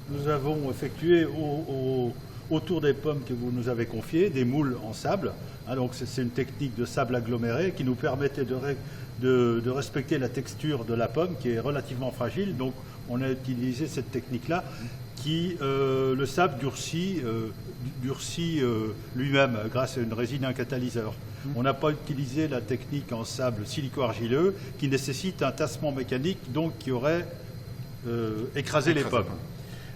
Nous avons effectué autour des pommes que vous nous avez confiées des moules en sable. Donc c'est une technique de sable aggloméré qui nous permettait de respecter la texture de la pomme qui est relativement fragile. Donc on a utilisé cette technique-là qui, le sable durcit lui-même grâce à une résine et un catalyseur. On n'a pas utilisé la technique en sable silico-argileux qui nécessite un tassement mécanique donc qui aurait écrasé les pommes.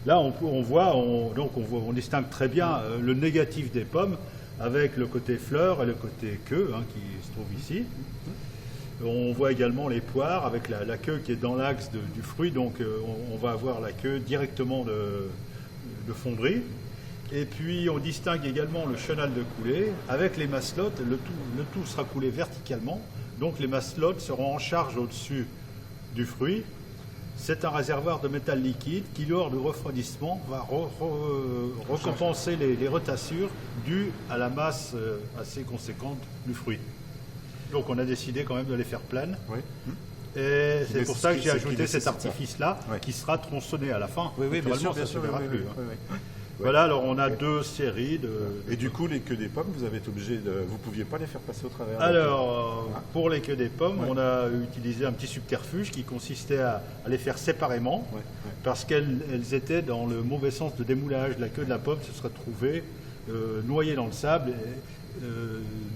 Là, on distingue très bien le négatif des pommes avec le côté fleur et le côté queue qui se trouve ici. On voit également les poires avec la queue qui est dans l'axe du fruit, donc on va avoir la queue directement de fonderie. Et puis on distingue également le chenal de coulée avec les masselottes. Le tout sera coulé verticalement, donc les masselottes seront en charge au-dessus du fruit. C'est un réservoir de métal liquide qui, lors du refroidissement, va recompenser les retassures dues à la masse assez conséquente du fruit. Donc on a décidé quand même de les faire pleines. Oui. Et c'est pour ça que j'ai ajouté cet artifice-là qui sera tronçonné à la fin. Oui, bien sûr, ça ne se verra plus. Voilà, alors on a deux séries de... Et du coup, les queues des pommes, vous avez été obligé de... Vous ne pouviez pas les faire passer au travers? Alors, pour les queues des pommes, on a utilisé un petit subterfuge qui consistait à les faire séparément, parce qu'elles étaient dans le mauvais sens de démoulage. La queue de la pomme se serait trouvée noyée dans le sable,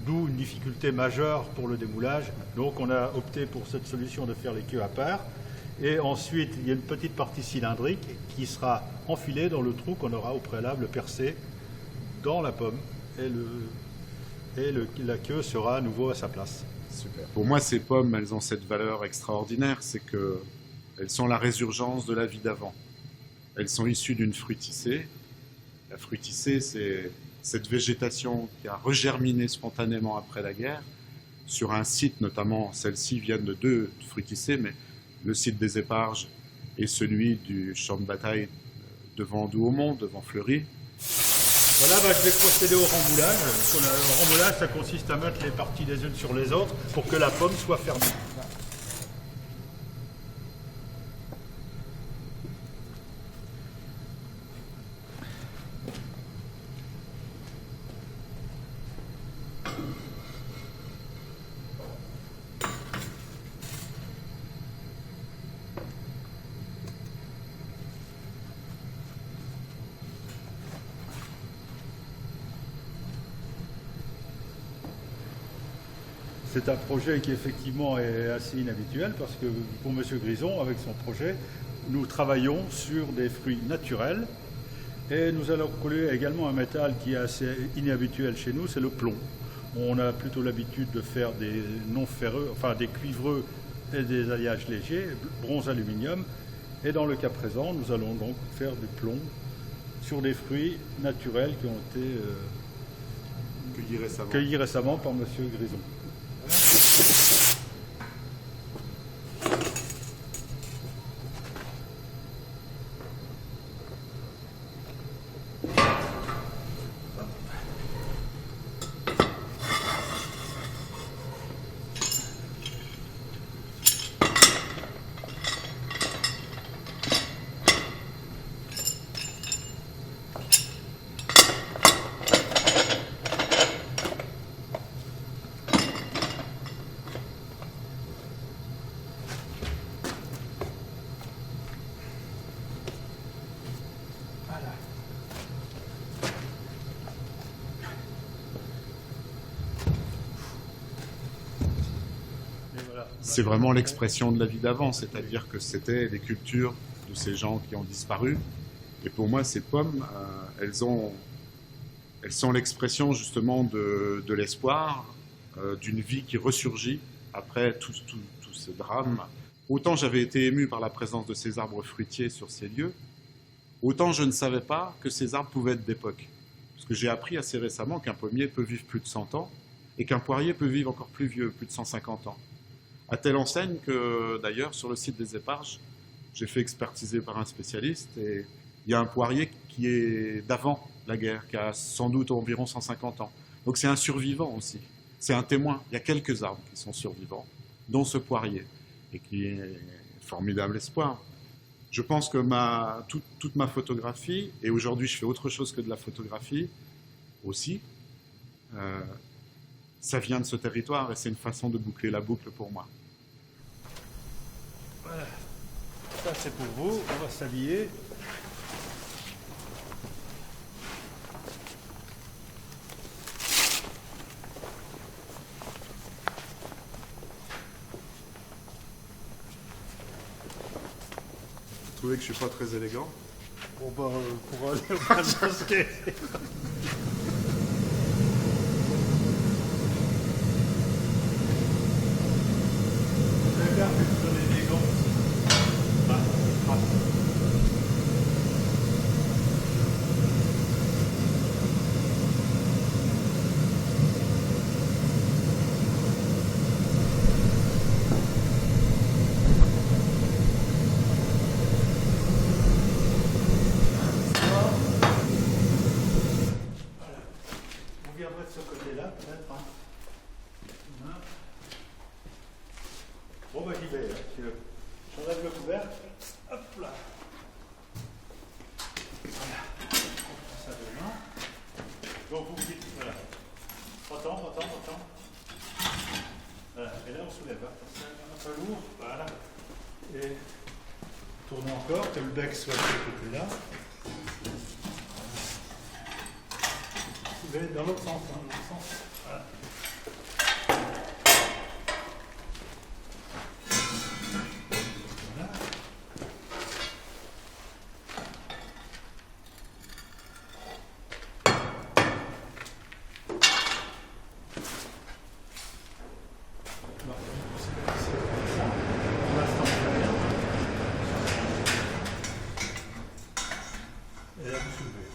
d'où une difficulté majeure pour le démoulage. Donc on a opté pour cette solution de faire les queues à part. Et ensuite, il y a une petite partie cylindrique qui sera enfilée dans le trou qu'on aura au préalable percé dans la pomme. Et la queue sera à nouveau à sa place. Super. Pour moi, ces pommes, elles ont cette valeur extraordinaire, c'est qu'elles sont la résurgence de la vie d'avant. Elles sont issues d'une fruticée. La fruticée, c'est cette végétation qui a regerminé spontanément après la guerre. Sur un site, notamment, celles-ci viennent de deux fruticées, mais le site des Éparges et celui du champ de bataille devant Douaumont, devant Fleury. Voilà, je vais procéder au remboulage. Le remboulage, ça consiste à mettre les parties les unes sur les autres pour que la pomme soit fermée. C'est un projet qui effectivement est assez inhabituel parce que pour M. Grison, avec son projet, nous travaillons sur des fruits naturels et nous allons couler également un métal qui est assez inhabituel chez nous, c'est le plomb. On a plutôt l'habitude de faire des non ferreux, enfin des cuivreux et des alliages légers, bronze aluminium. Et dans le cas présent, nous allons donc faire du plomb sur des fruits naturels qui ont été cueillis récemment par M. Grison. C'est vraiment l'expression de la vie d'avant, c'est-à-dire que c'était les cultures de ces gens qui ont disparu. Et pour moi, ces pommes, elles sont l'expression justement de l'espoir, d'une vie qui ressurgit après tout ce drame. Autant j'avais été ému par la présence de ces arbres fruitiers sur ces lieux, autant je ne savais pas que ces arbres pouvaient être d'époque. Parce que j'ai appris assez récemment qu'un pommier peut vivre plus de 100 ans et qu'un poirier peut vivre encore plus vieux, plus de 150 ans. À telle enseigne que, d'ailleurs, sur le site des Éparges, j'ai fait expertiser par un spécialiste et il y a un poirier qui est d'avant la guerre, qui a sans doute environ 150 ans. Donc c'est un survivant aussi. c'est un témoin. Il y a quelques arbres qui sont survivants, dont ce poirier, et qui est un formidable espoir. Je pense que toute ma photographie, et aujourd'hui je fais autre chose que de la photographie aussi, ça vient de ce territoire et c'est une façon de boucler la boucle pour moi. Voilà. Ça c'est pour vous, on va s'habiller. Vous trouvez que je suis pas très élégant? Bon ben, pour aller au masquer. De ce côté-là, peut-être. Hein. Bon, ben j'y vais. J'enlève le couvercle. Hop là. Voilà. On prend ça dedans. Donc vous dites, voilà. Autant. Voilà. Et là, on soulève. Hein. C'est un peu lourd. Voilà. Et tournez encore, que le bec soit de ce côté-là. Dans l'autre sens, hein, dans l'autre sens. Voilà. Voilà. Non, c'est ça. Pour l'instant, c'est rien. Et là, vous soulevez.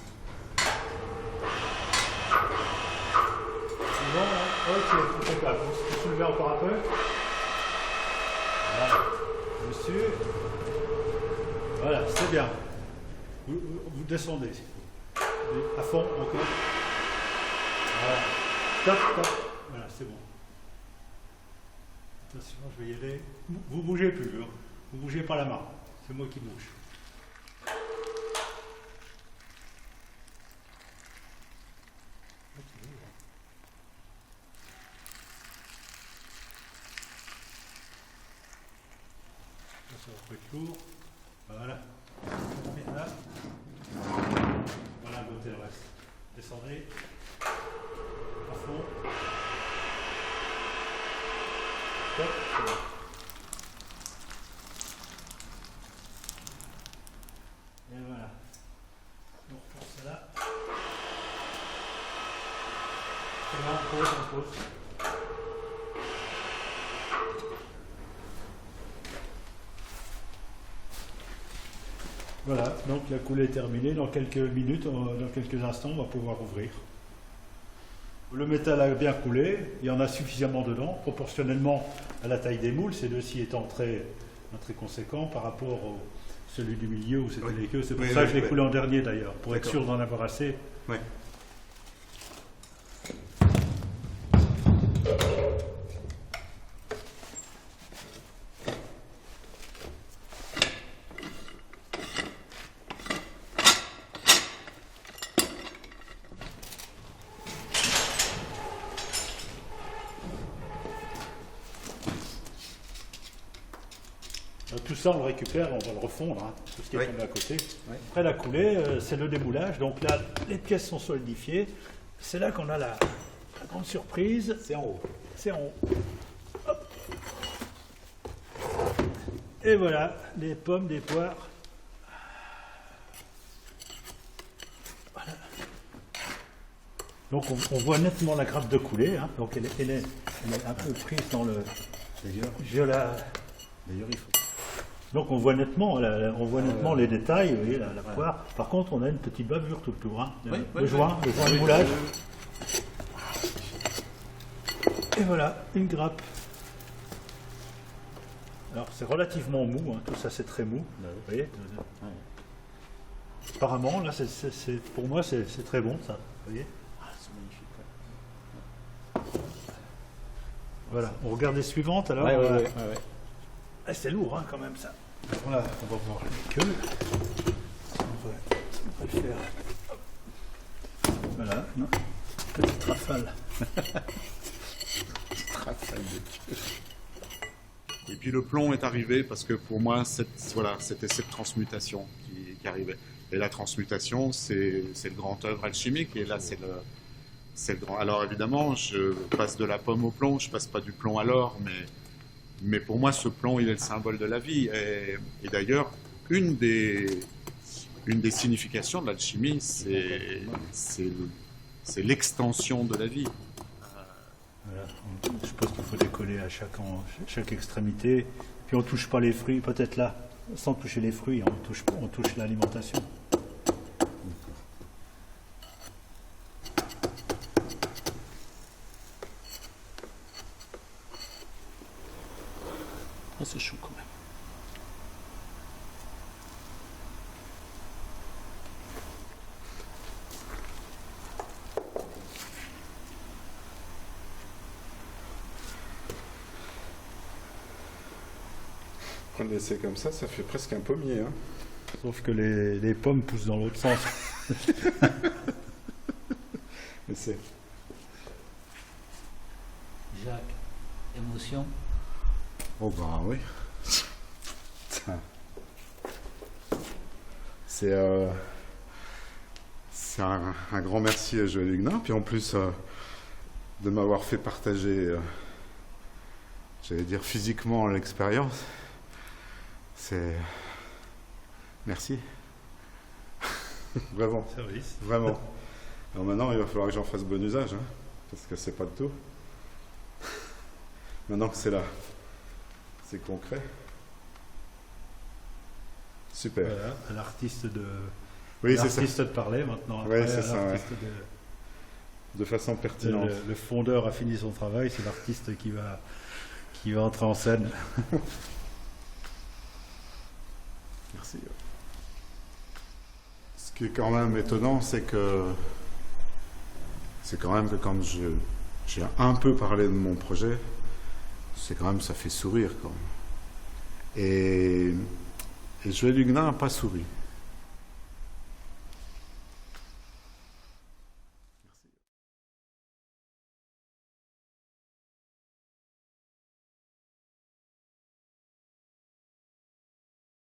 Ok, impeccable. Vous soulevez encore un peu. Voilà. Dessus. Voilà, c'est bien. Vous descendez. À fond, encore. Voilà. Top. Voilà, c'est bon. Attention, je vais y aller. Vous bougez plus. Hein. Vous bougez pas la main. C'est moi qui bouge. Ça va être lourd. Voilà. Là. Voilà, beauté le reste. Descendez. À fond. Stop. C'est bon. Et voilà. On reprend ça là. Et là, on pose. Voilà, donc la coulée est terminée. Dans quelques minutes, dans quelques instants, on va pouvoir ouvrir. Le métal a bien coulé, il y en a suffisamment dedans, proportionnellement à la taille des moules, ces deux-ci étant très conséquents par rapport au celui du milieu où c'était les queues. C'est pour ça que je l'ai coulé en dernier d'ailleurs, pour être sûr d'en avoir assez. Oui. Tout ça, on le récupère, on va le refondre, hein, tout ce qui est tombé à côté. Oui. Après la coulée, c'est le démoulage. Donc là, les pièces sont solidifiées. C'est là qu'on a la grande surprise. C'est en haut. C'est en haut. Hop. Et voilà, les pommes, des poires. Voilà. Donc on voit nettement la grappe de coulée. Hein. Donc elle est un peu prise dans le... D'ailleurs, il faut... Donc on voit nettement, les détails, vous voyez, la poire. Par contre, on a une petite bavure tout le tour. Hein, le joint de moulage. Et voilà, une grappe. Alors c'est relativement mou, hein, tout ça c'est très mou. Vous voyez. Apparemment, là, pour moi, c'est très bon ça. Vous voyez. Ah, c'est magnifique. Voilà, on regarde les suivantes alors. Ouais. Ah, c'est lourd hein, quand même ça. Voilà, on va voir les queues. On va le faire. Hop. Voilà, non. Petite rafale. Rafale de queue. Et puis le plomb est arrivé parce que pour moi, c'était cette transmutation qui arrivait. Et la transmutation, c'est le grand œuvre alchimique. Et là, c'est le grand. Alors évidemment, je passe de la pomme au plomb, je passe pas du plomb à l'or, mais pour moi, ce plomb, il est le symbole de la vie. Et d'ailleurs, une des significations de l'alchimie, c'est l'extension de la vie. Voilà. Je pense qu'il faut décoller à chaque extrémité. Puis on ne touche pas les fruits, peut-être là, sans toucher les fruits, on touche l'alimentation. Ah, c'est chaud quand même. Laisser comme ça fait presque un pommier. Hein. Sauf que les pommes poussent dans l'autre sens. Mais c'est... Jacques, émotion? Oh bah oui. C'est un grand merci à Joël Huguenin, puis en plus de m'avoir fait partager, j'allais dire physiquement, l'expérience. Merci. Vraiment. Service. Vraiment. Alors maintenant, il va falloir que j'en fasse bon usage, hein, parce que c'est pas de tout. Maintenant que c'est là, c'est concret. Super. Voilà, à l'artiste de... Oui, c'est l'artiste de parler maintenant. Oui, Après, c'est ça. Ouais. De façon pertinente. Le fondeur a fini son travail, c'est l'artiste qui va entrer en scène. Merci. Ce qui est quand même étonnant, c'est quand même que quand j'ai un peu parlé de mon projet, c'est quand même, ça fait sourire quand même. Et Joël Huguenin n'a pas souri.